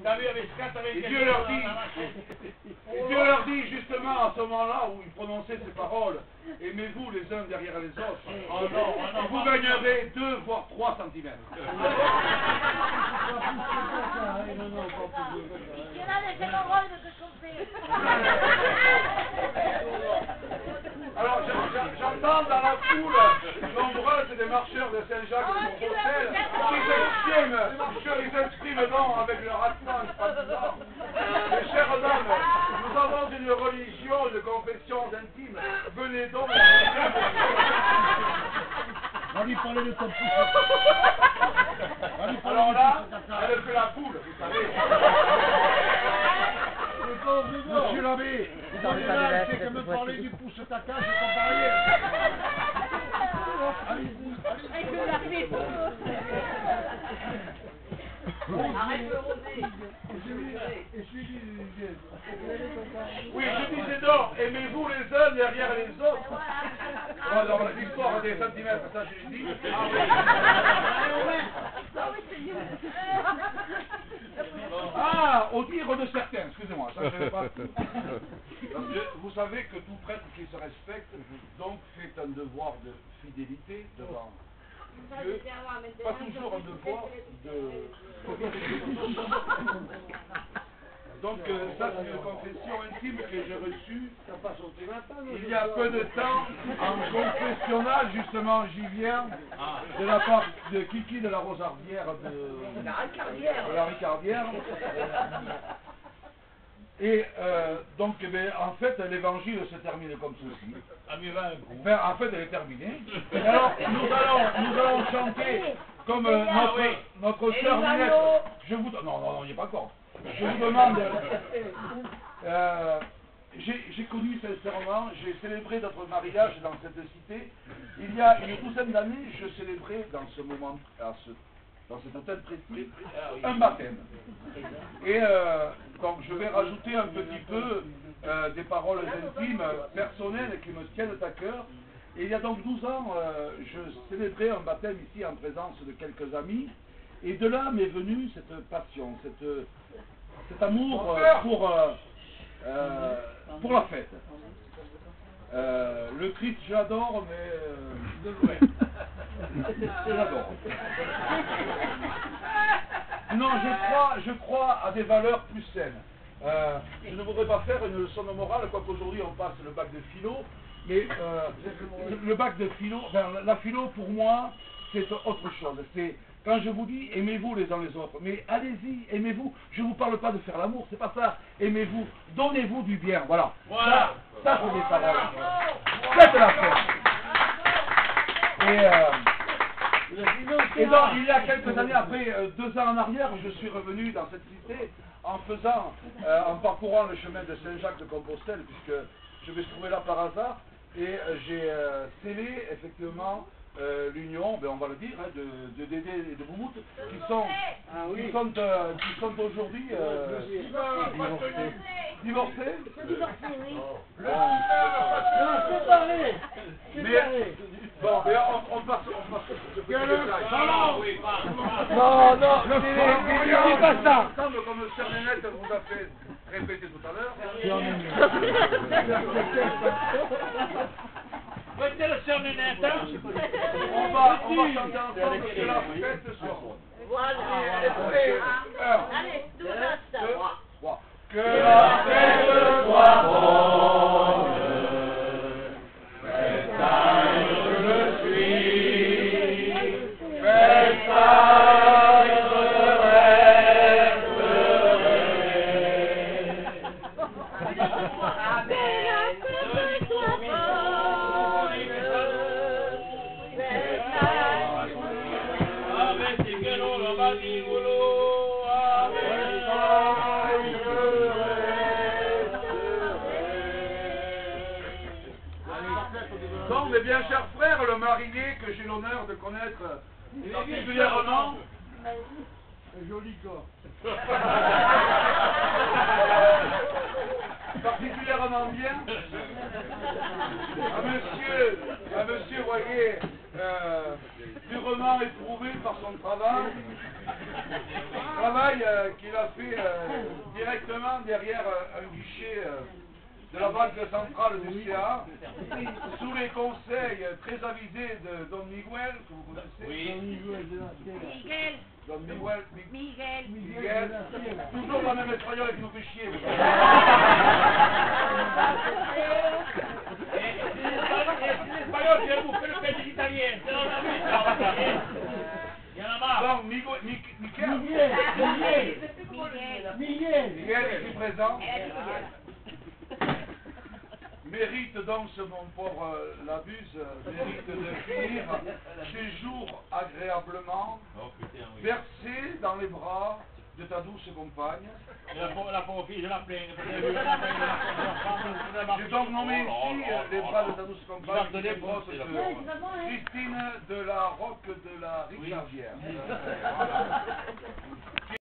derrière les autres. Et Dieu leur dit justement à ce moment-là où il prononçait ces paroles, aimez-vous les uns derrière les autres, vous gagnerez 2 voire 3 centimètres. Alors j'entends dans la foule nombreuse des marcheurs de Saint-Jacques de Compostelle qui s'expriment donc avec leur accent stratifiant. Mes chères dames, nous avons une religion, une confession intime. Venez donc. On lui parlait de ton pouce. Alors là, elle fait la poule, vous savez. Monsieur l'abbé, c'est que me parler du pouce à ta cage, c'est pas pareil. Oui, je disais donc, aimez-vous les uns derrière les autres. Bon, alors l'histoire des centimètres, ça je l'ai dit. Ah, au dire de certains, excusez-moi, ça je ne sais pas. Parce que vous savez que tout prêtre qui se respecte, donc fait un devoir de fidélité devant Dieu, pas toujours un devoir de... Donc ça c'est une confession intime que j'ai reçue il y a peu de temps en confessionnal, justement j'y viens, de la part de Kiki de la Rosardière de la Ricardière. Et donc en fait l'évangile se termine comme ceci. Enfin, en fait elle est terminée. Et alors nous allons chanter comme notre sœur Ninette. Je vous... Non, il n'y a pas encore. Je vous demande, j'ai connu sincèrement, j'ai célébré notre mariage dans cette cité. Il y a une douzaine d'années, je célébrais dans ce moment, dans cet hôtel précis, un baptême. Et donc je vais rajouter un petit peu des paroles intimes, personnelles qui me tiennent à cœur. Et il y a donc 12 ans, je célébrais un baptême ici en présence de quelques amis. Et de là m'est venue cette passion, cet amour pour la fête. Le Christ, je l'adore, mais je l'adore. Non, je crois à des valeurs plus saines. Je ne voudrais pas faire une leçon de morale, quoique aujourd'hui on passe le bac de philo, mais le bac de philo, enfin, la philo pour moi, c'est autre chose. C'est quand je vous dis aimez-vous les uns les autres, mais allez-y, aimez-vous. Je ne vous parle pas de faire l'amour, c'est pas ça. Aimez-vous, donnez-vous du bien, voilà. Ça c'est des paroles. Faites la fête. Et donc, il y a quelques années, après 2 ans en arrière, je suis revenu dans cette cité en parcourant le chemin de Saint-Jacques de Compostelle, puisque je me trouvais là par hasard, et j'ai scellé effectivement l'union, on va le dire, de Dédé et de Moumout, qui sont aujourd'hui divorcés. Mais bon, on passe ce petit détail. Non, dis pas ça. Comme le Sœur Nénette vous a fait répéter tout à l'heure. Mettez le Sœur Nénette, hein. On va chanter ensemble que la fête soit bonne. Voilà. Allez, tout le reste. 3. Que la fête soit bonne. Donc, mes bien chers frères, le marié que j'ai l'honneur de connaître particulièrement... Un joli corps. Particulièrement bien. Un monsieur, voyez, durement éprouvé par son travail. Travail qu'il a fait directement derrière un guichet de la Banque centrale du CA, sous les conseils très avisés de Don Miguel, que vous connaissez. Oui. Miguel. Don Miguel. Miguel. Miguel. Toujours dans le même espagnol qui nous fait chier. L'espagnol qui a bouffé le pain des Italiens. C'est dans la vie. Il y en a marre. Donc, Miguel, ici présent, mérite donc, ce mon pauvre Labuse, mérite de finir ses jours agréablement, versé dans les bras de ta douce compagne. La pauvre fille, je la plains. J'ai donc nommé ici les bras de ta douce compagne, qui est votre sœur, Christine de la Roque de la Ricardière.